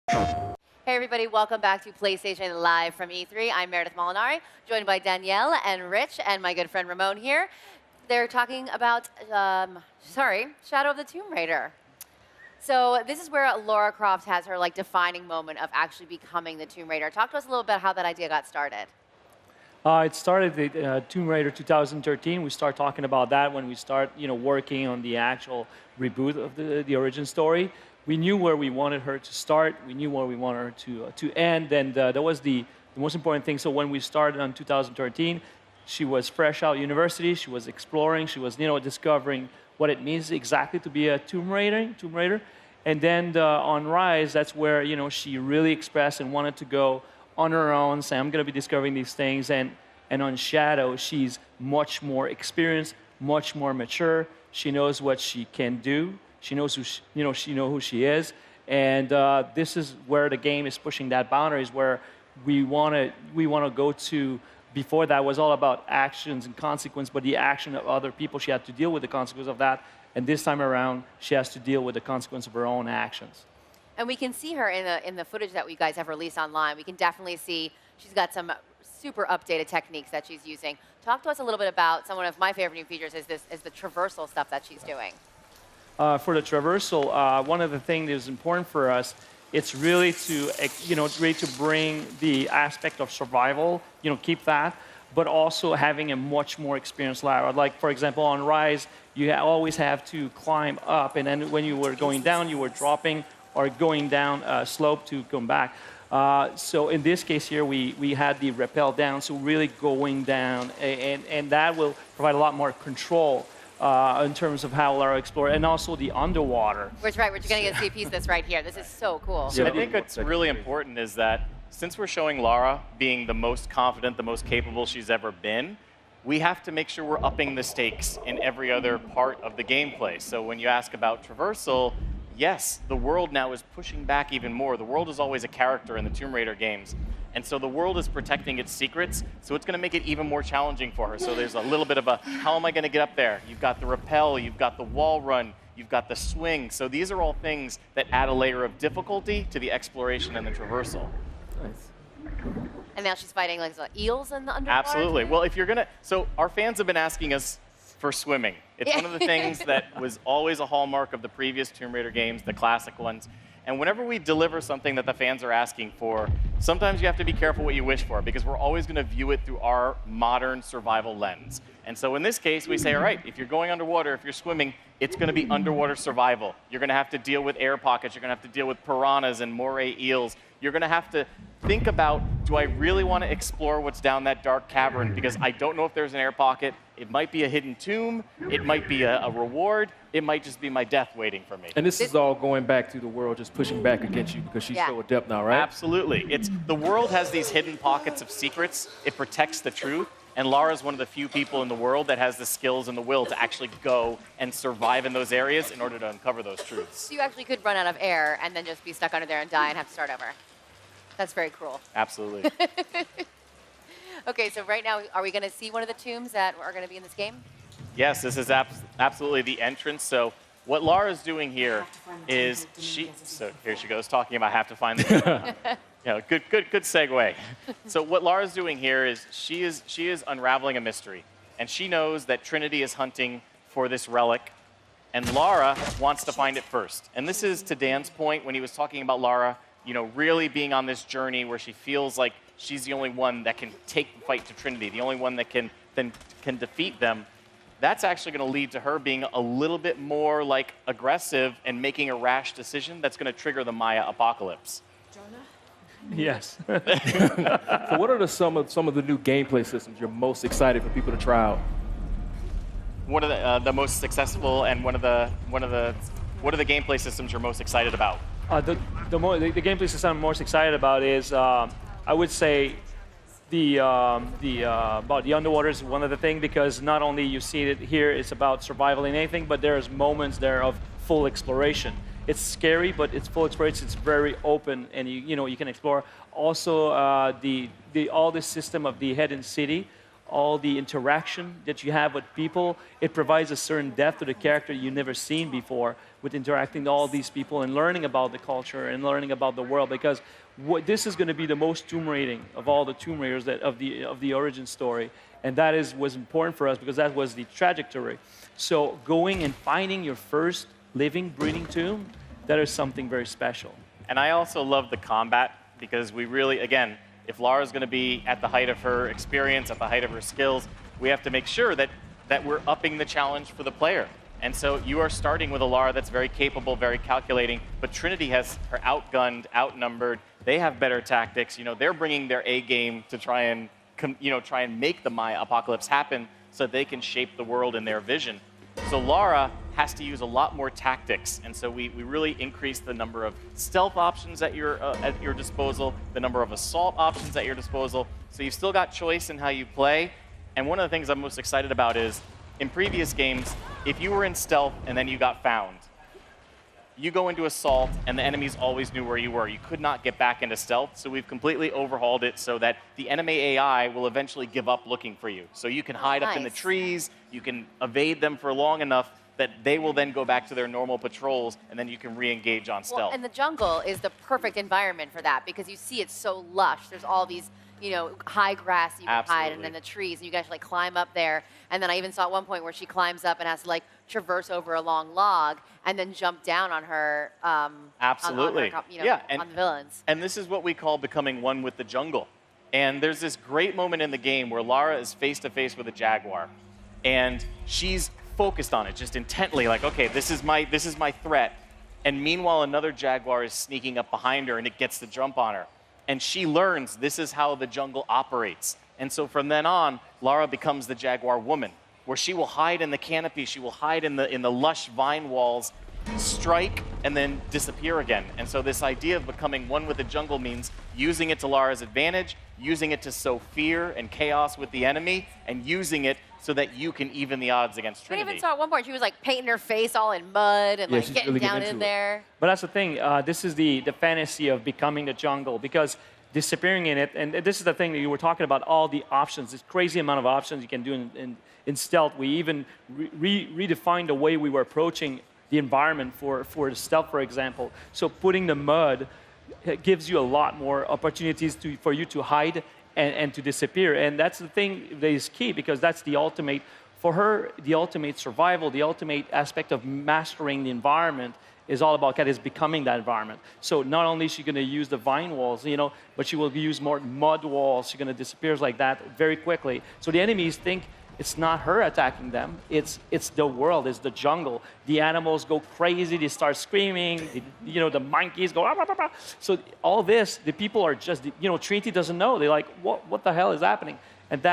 Hey everybody, welcome back to PlayStation Live from E3. I'm Meredith Molinari, joined by Danielle and Rich and my good friend Ramon here. They're talking about, Shadow of the Tomb Raider. So this is where Lara Croft has her defining moment of actually becoming the Tomb Raider. Talk to us a little bit how that idea got started. It started with Tomb Raider 2013. We start talking about that when we start, working on the actual reboot of the origin story. We knew where we wanted her to start. We knew where we wanted her to end, and that was the most important thing. So when we started in 2013, she was fresh out of university. She was exploring. She was, discovering what it means exactly to be a Tomb Raider. And then on Rise, that's where she really expressed and wanted to go on her own, say, I'm going to be discovering these things. And on Shadow, she's much more experienced, much more mature. She knows what she can do. She knows who she is, and this is where the game is pushing that boundaries. Where we want to go to. Before that was all about actions and consequence, but the action of other people, she had to deal with the consequence of that. And this time around, she has to deal with the consequence of her own actions. And we can see her in the footage that we guys have released online. We can definitely see she's got some super updated techniques that she's using. Talk to us a little bit about some of my favorite new features is the traversal stuff that she's doing. For the traversal, one of the things that is important for us, it's really to, to bring the aspect of survival, keep that, but also having a much more experienced Lara. Like, for example, on Rise, you always have to climb up, and then when you were going down, you were dropping or going down a slope to come back. So in this case here, we had the rappel down, so really going down, and that will provide a lot more control in terms of how Lara explores, and also the underwater. Which, right, we're going to get to see a piece of this right here. This is so cool. I think what's really important is that since we're showing Lara being the most confident, the most capable she's ever been, we have to make sure we're upping the stakes in every other part of the gameplay. So when you ask about traversal, yes, the world now is pushing back even more. The world is always a character in the Tomb Raider games. And so the world is protecting its secrets, so it's going to make it even more challenging for her. So there's a little bit of a, how am I going to get up there? You've got the rappel, you've got the wall run, you've got the swing. So these are all things that add a layer of difficulty to the exploration and the traversal. Nice. And now she's fighting eels in the underwater? Absolutely. Well, if you're going to, so our fans have been asking us for swimming. It's one of the things that was always a hallmark of the previous Tomb Raider games, the classic ones. And whenever we deliver something that the fans are asking for, sometimes you have to be careful what you wish for, because we're always going to view it through our modern survival lens. And so in this case, we say, all right, if you're going underwater, if you're swimming, it's going to be underwater survival. You're going to have to deal with air pockets. You're going to have to deal with piranhas and moray eels. You're going to have to think about, do I really want to explore what's down that dark cavern? Because I don't know if there's an air pocket. It might be a hidden tomb. It might be a reward. It might just be my death waiting for me. And this is all going back to the world just pushing back against you because she's so adept now, right? Absolutely. The world has these hidden pockets of secrets. It protects the truth. And Lara's one of the few people in the world that has the skills and the will to actually go and survive in those areas in order to uncover those truths. So you actually could run out of air and then just be stuck under there and die and have to start over. That's very cruel. Absolutely. Okay, so right now, are we going to see one of the tombs that are going to be in this game? Yes, this is absolutely the entrance. So what Lara's doing here is so here she goes talking about have to find the good segue. So what Lara's doing here is she is unraveling a mystery, and she knows that Trinity is hunting for this relic, and Lara wants to find it first. And this is to Dan's point when he was talking about Lara, really being on this journey where she feels like she's the only one that can take the fight to Trinity, the only one that can defeat them. That's actually going to lead to her being a little bit more aggressive and making a rash decision that's going to trigger the Maya apocalypse. Jonah? Yes. So what are some of the new gameplay systems you're most excited for people to try out? What are the most successful, and what are the gameplay systems you're most excited about? The gameplay system I'm most excited about is, I would say, about the underwater is one of the things, because not only you see it here, it's about survival and anything, but there's moments there of full exploration. It's scary, but it's full exploration. It's very open, and you can explore. Also, all the system of the hidden city all the interaction that you have with people. It provides a certain depth to the character you've never seen before with interacting with all these people and learning about the culture and learning about the world, because this is going to be the most Tomb Raiding of all the Tomb Raiders of the origin story. And that was important for us because that was the trajectory. So going and finding your first living, breathing tomb, that is something very special. And I also love the combat because we really, again, if Lara's going to be at the height of her experience, at the height of her skills, we have to make sure that we're upping the challenge for the player. And so you are starting with a Lara that's very capable, very calculating, but Trinity has her outgunned, outnumbered. They have better tactics. They're bringing their A game to try and make the Maya apocalypse happen so they can shape the world in their vision. So Lara has to use a lot more tactics, and so we really increase the number of stealth options at your disposal, the number of assault options at your disposal. So you've still got choice in how you play. And one of the things I'm most excited about is, in previous games, if you were in stealth and then you got found, you go into assault and the enemies always knew where you were. You could not get back into stealth, so we've completely overhauled it so that the enemy AI will eventually give up looking for you. So you can hide up in the trees, you can evade them for long enough that they will then go back to their normal patrols, and then you can re-engage on stealth. Well, and the jungle is the perfect environment for that because you see it's so lush. There's all these, high grass you can hide, and then the trees, and you guys climb up there. And then I even saw at one point where she climbs up and has to traverse over a long log and then jump down on her. Absolutely. On her, on the villains. And this is what we call becoming one with the jungle. And there's this great moment in the game where Lara is face to face with a jaguar, and she's focused on it, just intently, okay, this is my threat. And meanwhile, another jaguar is sneaking up behind her, and it gets the jump on her. And she learns this is how the jungle operates. And so from then on, Lara becomes the jaguar woman, where she will hide in the canopy, she will hide in the lush vine walls, strike, and then disappear again. And so this idea of becoming one with the jungle means using it to Lara's advantage, using it to sow fear and chaos with the enemy, and using it so that you can even the odds against Trinity. I even saw at one point she was painting her face all in mud and getting really down in there. But that's the thing. This is the fantasy of becoming the jungle, because disappearing in it, and this is the thing that you were talking about, all the options, this crazy amount of options you can do in stealth. We even redefined the way we were approaching the environment for the stealth, for example. So putting the mud gives you a lot more opportunities for you to hide and to disappear. And that's the thing that is key, because that's the ultimate, for her, the ultimate survival, the ultimate aspect of mastering the environment is all about is becoming that environment. So not only is she going to use the vine walls, but she will use more mud walls. She's going to disappear like that very quickly. So the enemies think it's not her attacking them. It's the world. It's the jungle. The animals go crazy. They start screaming. The monkeys go. Ah, ah, ah, ah. So all this, the people are just, Trinity doesn't know. They're like, what the hell is happening? And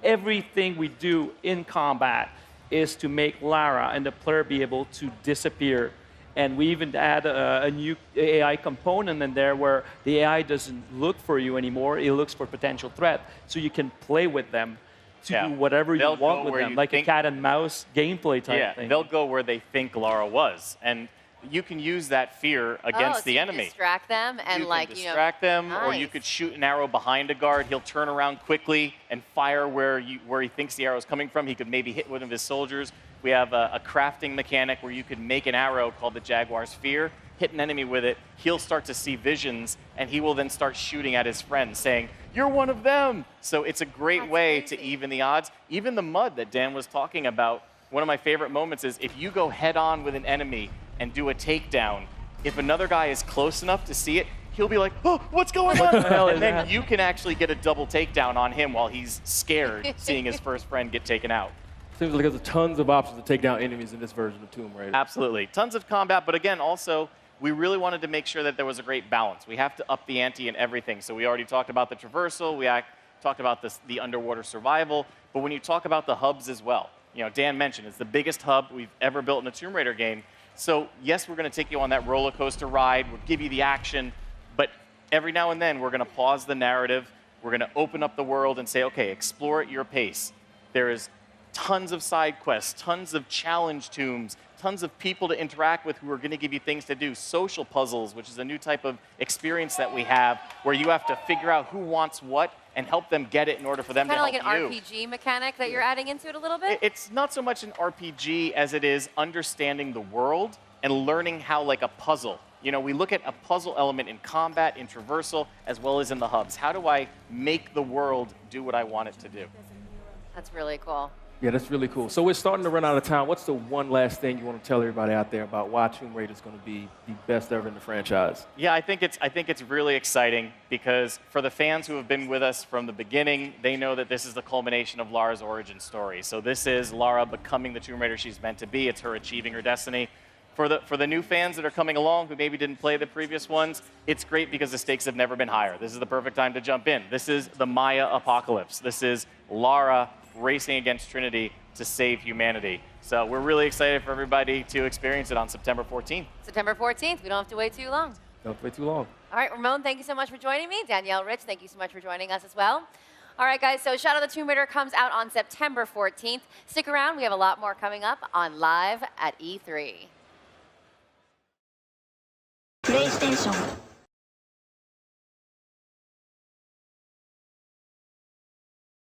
everything we do in combat is to make Lara and the player be able to disappear. And we even add a new AI component in there where the AI doesn't look for you anymore. It looks for potential threat. So you can play with them to do whatever you want with them, like a cat and mouse gameplay type thing. They'll go where they think Lara was. And you can use that fear against the enemy. Distract them and you can distract them, nice. Or you could shoot an arrow behind a guard. He'll turn around quickly and fire where he thinks the arrow is coming from. He could maybe hit one of his soldiers. We have a crafting mechanic where you could make an arrow called the Jaguar's Fear, hit an enemy with it. He'll start to see visions, and he will then start shooting at his friends, saying, "You're one of them." So it's a great way to even the odds. Even the mud that Dan was talking about, one of my favorite moments is if you go head on with an enemy and do a takedown, if another guy is close enough to see it, he'll be like, "Oh, what's going on?" And then you can actually get a double takedown on him while he's scared, seeing his first friend get taken out. Seems like there's tons of options to take down enemies in this version of Tomb Raider. Absolutely. Tons of combat, but again, also, we really wanted to make sure that there was a great balance. We have to up the ante in everything. So we already talked about the traversal, we talked about the underwater survival, but when you talk about the hubs as well, Dan mentioned it's the biggest hub we've ever built in a Tomb Raider game. So yes, we're going to take you on that roller coaster ride, we'll give you the action, but every now and then we're going to pause the narrative, we're going to open up the world and say, okay, explore at your pace. There is tons of side quests, tons of challenge tombs, tons of people to interact with who are going to give you things to do. Social puzzles, which is a new type of experience that we have, where you have to figure out who wants what and help them get it in order for them to help you. Kind of like an RPG mechanic that you're adding into it a little bit? It's not so much an RPG as it is understanding the world and learning how, like a puzzle. You know, we look at a puzzle element in combat, in traversal, as well as in the hubs. How do I make the world do what I want it to do? That's really cool. Yeah, that's really cool. So we're starting to run out of time. What's the one last thing you want to tell everybody out there about why Tomb Raider is going to be the best ever in the franchise? Yeah, I think it's really exciting because for the fans who have been with us from the beginning, they know that this is the culmination of Lara's origin story. So this is Lara becoming the Tomb Raider she's meant to be. It's her achieving her destiny. For the new fans that are coming along who maybe didn't play the previous ones, it's great because the stakes have never been higher. This is the perfect time to jump in. This is the Maya apocalypse. This is Lara racing against Trinity to save humanity. So we're really excited for everybody to experience it on September 14th. September 14th. We don't have to wait too long. Don't wait too long. All right, Ramon, thank you so much for joining me. Danielle, Rich, thank you so much for joining us as well. All right, guys, so Shadow of the Tomb Raider comes out on September 14th. Stick around. We have a lot more coming up on Live at E3. PlayStation